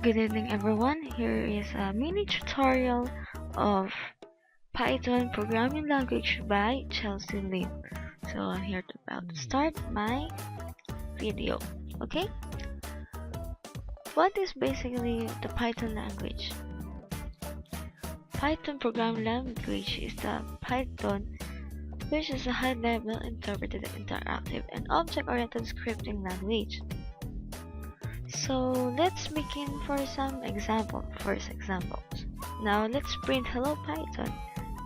Good evening everyone, here is a mini tutorial of Python programming language by Chelsea Lim. So I'm here to about to start my video. Okay, what is basically the Python language? Python programming language is the Python, which is a high-level interpreted interactive and object-oriented scripting language. So let's begin for some first examples. Now let's print hello Python.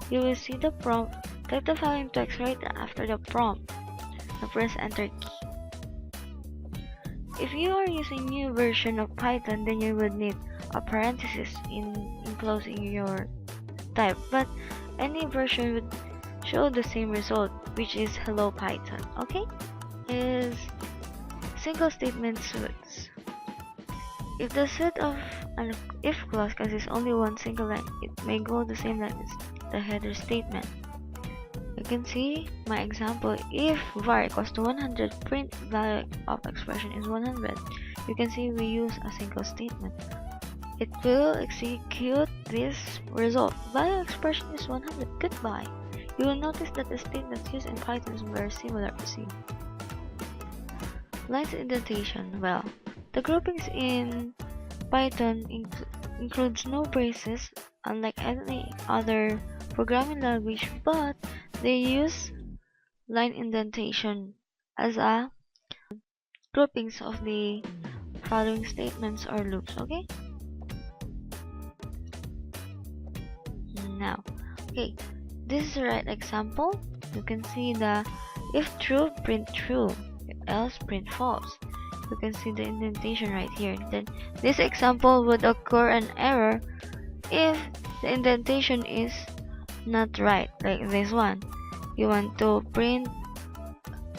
You will see the prompt. Type the following text right after the prompt and press enter key. If you are using new version of Python, then you would need a parenthesis in enclosing your type, but any version would show the same result, which is hello Python. Okay? Is single statement suits. If the set of an if clause consists only one single line, it may go the same line as the header statement. You can see my example. If var equals to 100, print value of expression is 100. You can see we use a single statement. It will execute this result. Value expression is 100. Goodbye. You will notice that the statements used in Python is very similar to C. Lines indentation. Well, the groupings in Python includes no braces, unlike any other programming language, but they use line indentation as a groupings of the following statements or loops. Okay. Now, okay, this is the right example. You can see the if true, print true, if else, print false. You can see the indentation right here. Then this example would occur an error if the indentation is not right, like this one. You want to print,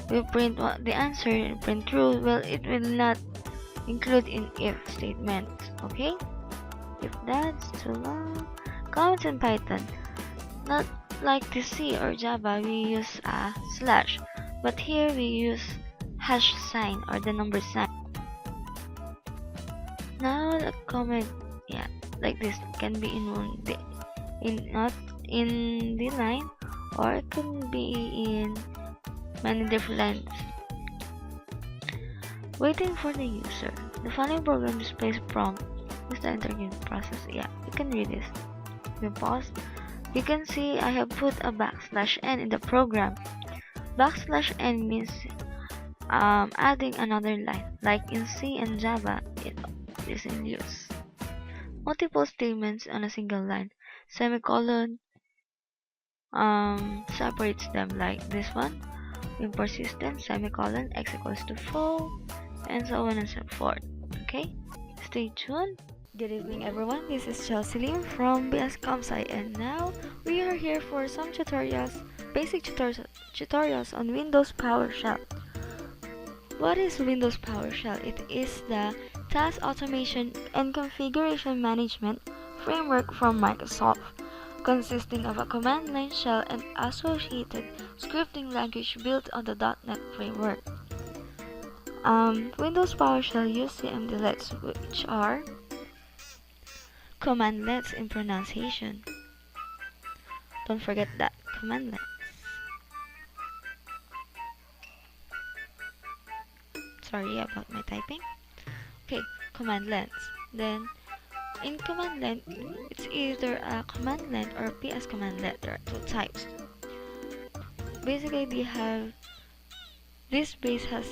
the answer and print true. Well, it will not include in if statement. Okay, if that's too long. Comments in Python, not like the C or Java, we use a slash, but here we use hash sign or the number sign. Now the comment, yeah, like this can be not in the line, or it can be in many different lines. Waiting for the user. The following program displays prompt. Is the interview process? Yeah, you can read this. You pause. You can see I have put a \n in the program. \n means adding another line, like in C and Java it is in use. Multiple statements on a single line. Semicolon separates them, like this one. Import system, semicolon, x equals to 4, and so on and so forth. Okay, stay tuned. Good evening everyone, this is Chelsea Lim from BS Comsci, and now we are here for some basic tutorials on Windows PowerShell. What is Windows PowerShell? It is the task automation and configuration management framework from Microsoft, consisting of a command line shell and associated scripting language built on the .NET framework. Windows PowerShell uses CMDlets, which are commandlets in pronunciation. Don't forget that, commandlets. Sorry about my typing. Okay, commandlets. Then in commandlet, it's either a commandlet or PS commandlet. There are two types. Basically, this base has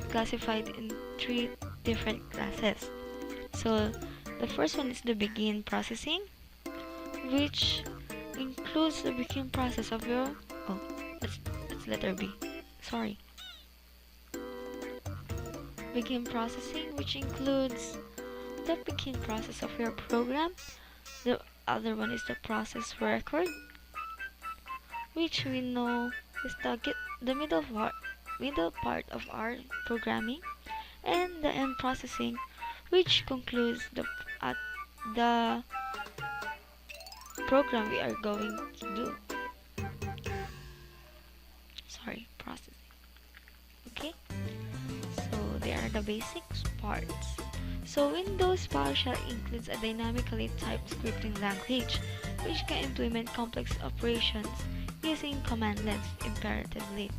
classified in 3 different classes. So the first one is the begin processing, which includes the begin process of your that's letter B. Sorry. Begin processing, which includes the begin process of your program. The other one is the process record, which we know is the middle part of our programming, and the end processing, which concludes the program we are going to do. Sorry, processing. Okay, so they are the basic parts. So Windows PowerShell includes a dynamically typed scripting language which can implement complex operations using command lines imperatively.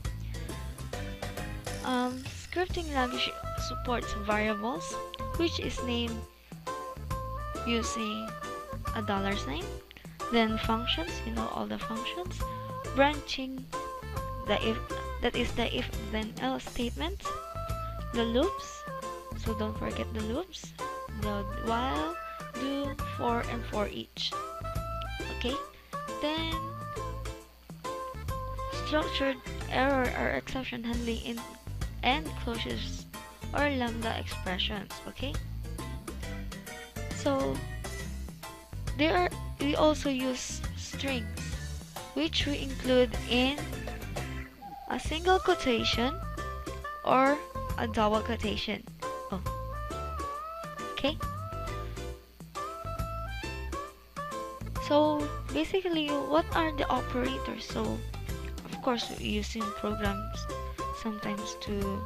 Scripting language supports variables, which is named using a dollar sign. Then functions, you know all the functions. Branching, the if that is the if then else statements. The loops, so don't forget the loops. The while, do, for, and for each. Okay. Then structured error or exception handling in and closures or lambda expressions. Okay. So we also use strings, which we include in a single quotation or a double quotation. Oh, okay. So basically, what are the operators? So of course, we're using programs sometimes to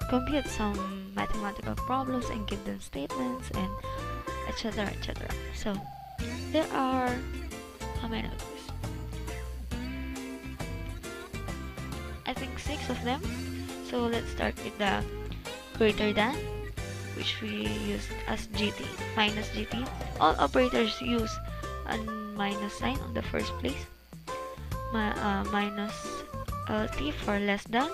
compute some mathematical problems and give them statements and etc. etc. So there are how many of these? I think 6 of them. So let's start with the greater than, which we used as GT, minus GT. All operators use a minus sign on the first place. Minus LT for less than.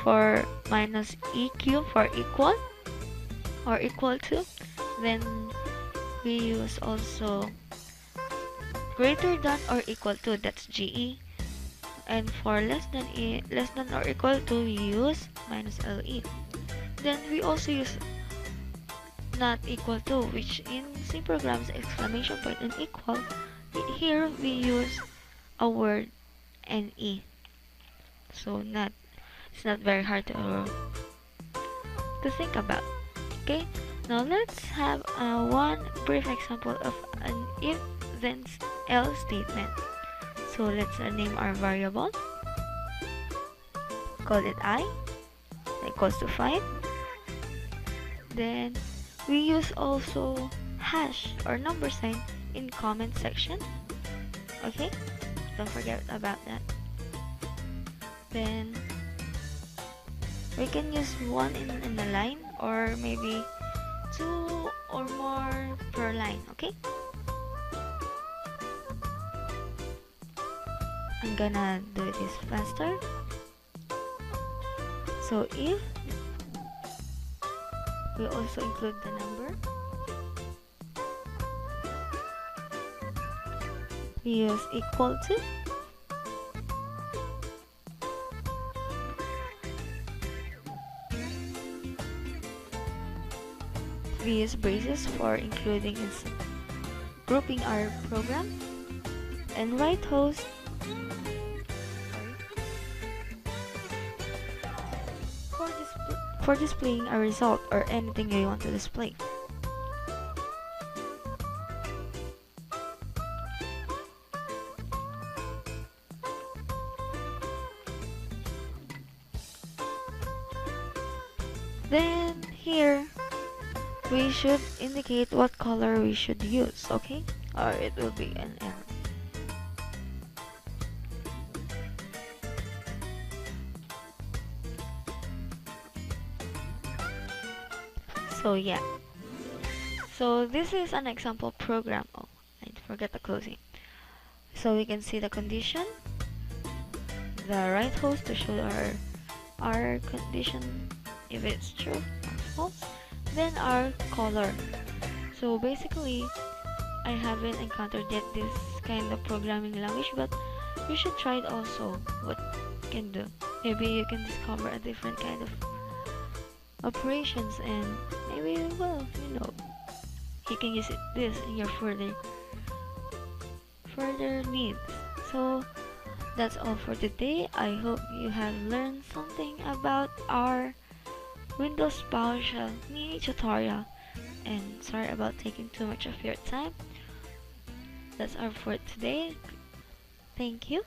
For minus EQ for equal or equal to. Then we use also greater than or equal to, that's GE. And for less than or equal to, we use minus LE. Then we also use not equal to, which in C programs exclamation point and equal. Here we use a word NE. So it's not very hard to think about. Okay, now let's have one brief example of an if then else statement. So let's name our variable. Call it I equals to 5. Then we use also hash or number sign in comment section. Okay, don't forget about that. Then we can use one in a line or maybe 2 or more per line. Okay, I'm gonna do this faster. So if we also include the number, we use equal to, we use braces for including and grouping our program, and right host for displaying a result or anything you want to display. Then here we should indicate what color we should use, okay? Or it will be an error. So yeah. So this is an example program. Oh, I forgot the closing. So we can see the condition, the right host to show our condition if it's true or false, then our color. So basically I haven't encountered yet this kind of programming language, but you should try it also what you can do. Maybe you can discover a different kind of operations, and maybe, well, you can use this in your further needs. So that's all for today. I hope you have learned something about our Windows PowerShell mini tutorial, and sorry about taking too much of your time. That's all for today. Thank you.